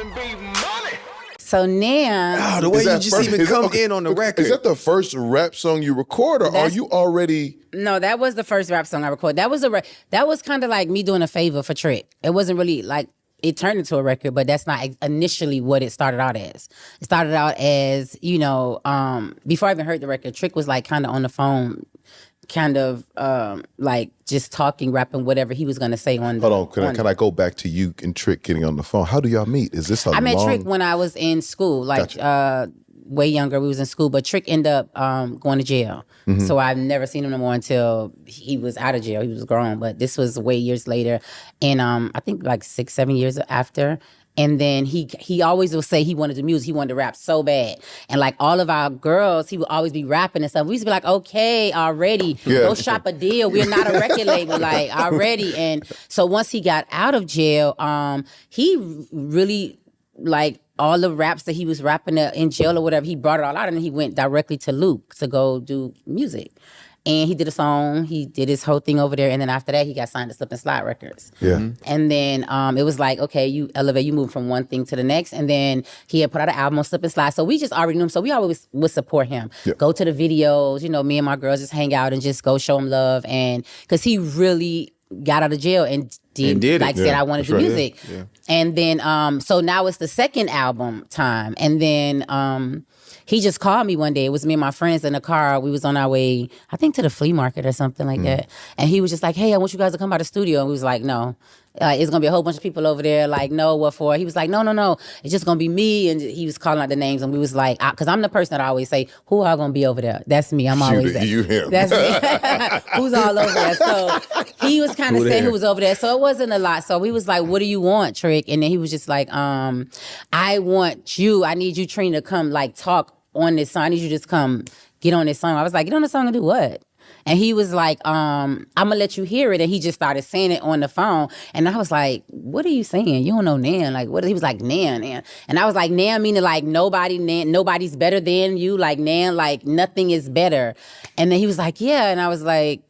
R&B Money. So now, the way you just even come in on the record. Is that the first rap song you record, or are you already? No, that was the first rap song I recorded. That was kind of like me doing a favor for Trick. It wasn't really like it turned into a record, but that's not initially what it started out as. It started out as, before I even heard the record, Trick was like kind of on the phone, kind of like just talking, rapping, whatever he was gonna say on. Hold on, can I go back to you and Trick getting on the phone? How do y'all meet? Is this a I met Trick when I was in school, way younger. We was in school, but Trick ended up going to jail. Mm-hmm. So I've never seen him no more until he was out of jail. He was grown, but this was way years later, and I think like 6-7 years after. And then he always would say he wanted to music, he wanted to rap so bad. And like all of our girls, he would always be rapping and stuff. We used to be like, okay, already, go shop a deal. We're not a record label, like already. And so once he got out of jail, he really like all the raps that he was rapping in jail or whatever, he brought it all out and he went directly to Luke to go do music. And he did a song, he did his whole thing over there, and then after that, he got signed to Slip and Slide Records. Yeah. And then it was like, okay, you elevate, you move from one thing to the next, and then he had put out an album on Slip and Slide, so we just already knew him, so we always would support him. Yeah. Go to the videos, me and my girls just hang out and just go show him love, and because he really got out of jail and said I wanted to do music. Yeah. And then, so now it's the second album time, and then he just called me one day. It was me and my friends in the car. We was on our way, I think, to the flea market or something like that. And he was just like, hey, I want you guys to come by the studio. And we was like, no. It's going to be a whole bunch of people over there. Like, no, what for? He was like, no. It's just going to be me. And he was calling out the names. And we was like, because I'm the person that I always say, who are going to be over there? That's me. I'm always there. You him. That's me. Who's all over there? So he was kind of saying who was over there. So it wasn't a lot. So we was like, what do you want, Trick? And then he was just like, I want you. I need you, Trina, to come like talk on this song. I need you to just come get on this song. I was like, get on the song and do what? And he was like, I'm gonna let you hear it. And he just started saying it on the phone. And I was like, what are you saying? You don't know Nan. Like, what? He was like, Nan. And I was like, Nan meaning like nobody's better than you. Like Nan, like nothing is better. And then he was like, yeah. And I was like,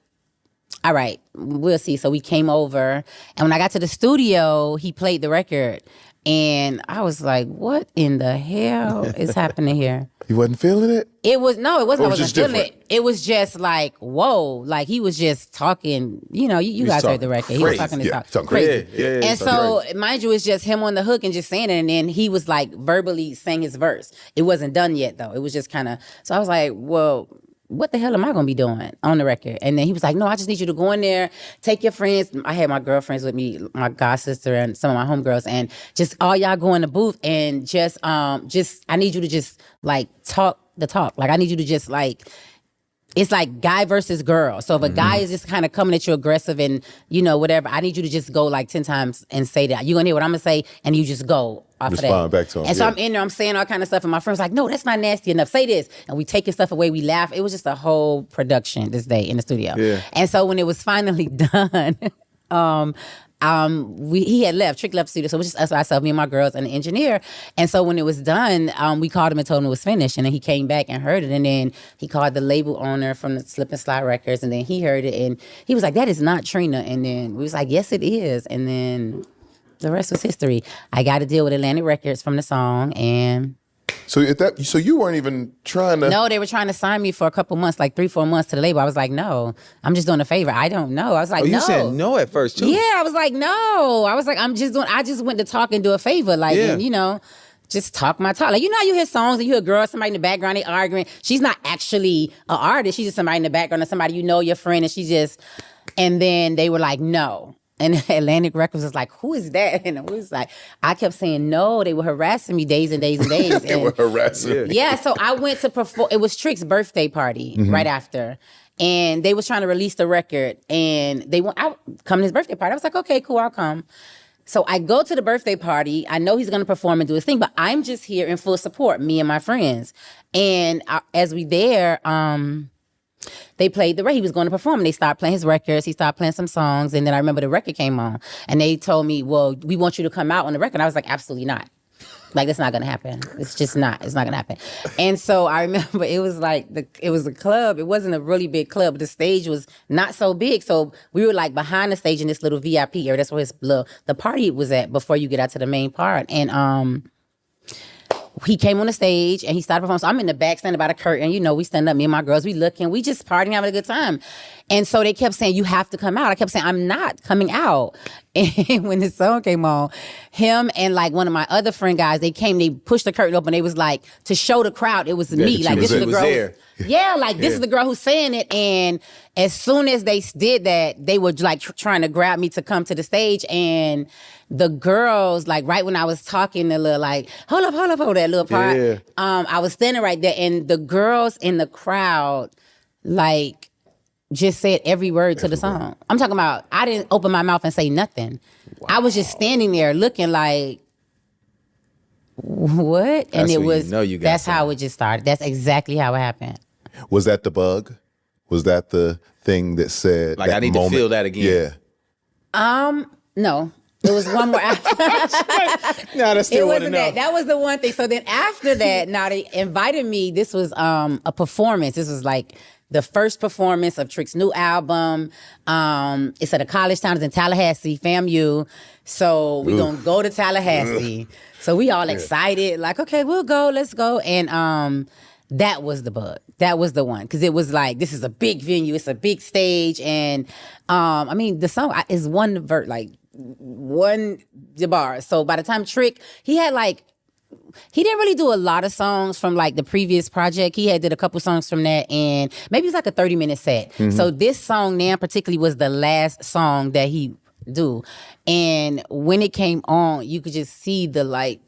all right, we'll see. So we came over. And when I got to the studio, he played the record. And I was like, what in the hell is happening here? You wasn't feeling it? It wasn't. I wasn't feeling different. it. It was just like, whoa. Like he was just talking, you guys heard the record. He was talking this talk. Crazy. Yeah, and so, mind you, it's just him on the hook and just saying it. And then he was like verbally saying his verse. It wasn't done yet though. It was just kind of, so I was like, well, what the hell am I going to be doing on the record? And then he was like, no, I just need you to go in there, take your friends. I had my girlfriends with me, my god sister and some of my homegirls, and just all y'all go in the booth and just I need you to just like talk the talk. Like I need you to just like, it's like guy versus girl. So if a guy is just kind of coming at you aggressive and, whatever, I need you to just go like 10 times and say that. You're going to hear what I'm going to say, and you just go off of that. Respond back to him. And so I'm in there, I'm saying all kind of stuff, and my friend's like, no, that's not nasty enough. Say this. And we taking stuff away, we laugh. It was just a whole production this day in the studio. Yeah. And so when it was finally done, he had left. Trick left the studio, so it was just us, myself, me and my girls, and the engineer. And so when it was done, we called him and told him it was finished. And then he came back and heard it. And then he called the label owner from the Slip and Slide Records, and then he heard it, and he was like, "That is not Trina." And then we was like, "Yes, it is." And then the rest was history. I got to deal with Atlantic Records from the song, and. So you weren't even trying to... No, they were trying to sign me for a couple months, like 3-4 months to the label. I was like, no, I'm just doing a favor. I don't know. I was like, no. You said no at first, too? Yeah, I was like, no. I was like, I just went to talk and do a favor. Like, and, just talk my talk. Like, how you hear songs and you hear a girl, somebody in the background, they arguing. She's not actually an artist. She's just somebody in the background or somebody your friend, and she just... And then they were like, no. And Atlantic Records was like, who is that? And it was like, I kept saying no. They were harassing me days and days and days. They were harassing me. Yeah, so I went to perform. It was Trick's birthday party right after. And they was trying to release the record. And they went out, come to his birthday party. I was like, okay, cool, I'll come. So I go to the birthday party. I know he's going to perform and do his thing, but I'm just here in full support, me and my friends. And as we there, they played the record. He was going to perform, and they started playing his records. He started playing some songs, and then I remember the record came on, and they told me, well, we want you to come out on the record. I was like, absolutely not. Like, it's not gonna happen. It's just not. It's not gonna happen. And so I remember it was like it was a club. It wasn't a really big club. But the stage was not so big. So we were like behind the stage in this little VIP area. That's where the party was at before you get out to the main part. And he came on the stage and he started performing. So I'm in the back standing by the curtain. You know, we stand up, me and my girls, we looking, we just partying, having a good time. And so they kept saying, you have to come out. I kept saying, I'm not coming out. And when the song came on, him and like one of my other friend guys, they came, they pushed the curtain open. They was like, to show the crowd, it was me. Like, this is the girl. Yeah, like this is the girl who's saying it. And as soon as they did that, they were like trying to grab me to come to the stage. And the girls, like right when I was talking, the little like, hold up, that little part. Yeah. I was standing right there, and the girls in the crowd, like, just said every word to the song. I'm talking about, I didn't open my mouth and say nothing. Wow. I was just standing there looking like, what? And it was, that's how it just started. That's exactly how it happened. Was that the bug? Was that the thing that said, like, I need to feel that again? Yeah. No. It was one more after. No, that's still wasn't that. That was the one thing. So then after that, now they invited me. This was a performance. This was like the first performance of Trick's new album. It's at a college town. It's in Tallahassee, FAMU. So we gonna go to Tallahassee. So we all excited, like, okay, we'll go, let's go. And that was the bug. That was the one. Because it was like, this is a big venue. It's a big stage. And I mean, the song is one verse, like, one bar. So by the time Trick, he didn't really do a lot of songs from like the previous project. He did a couple songs from that, and maybe it was like a 30-minute set. Mm-hmm. So this song now particularly was the last song that he do. And when it came on, you could just see the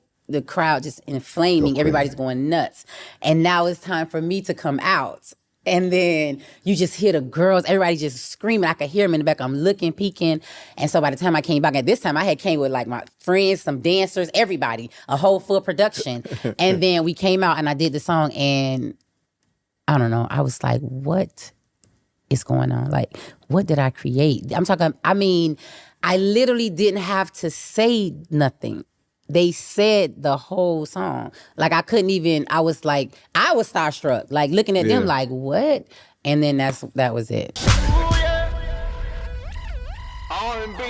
crowd just inflaming. Okay. Everybody's going nuts. And now it's time for me to come out. And then you just hear the girls, everybody just screaming. I could hear them in the back. I'm looking, peeking. And so by the time I came back, at this time I came with like my friends, some dancers, everybody, a whole full production. And then we came out and I did the song, and I don't know, I was like, what is going on? Like, what did I create? I literally didn't have to say nothing. They said the whole song. Like, I couldn't even, I was starstruck, like looking at them like, what? And then that was it. R&B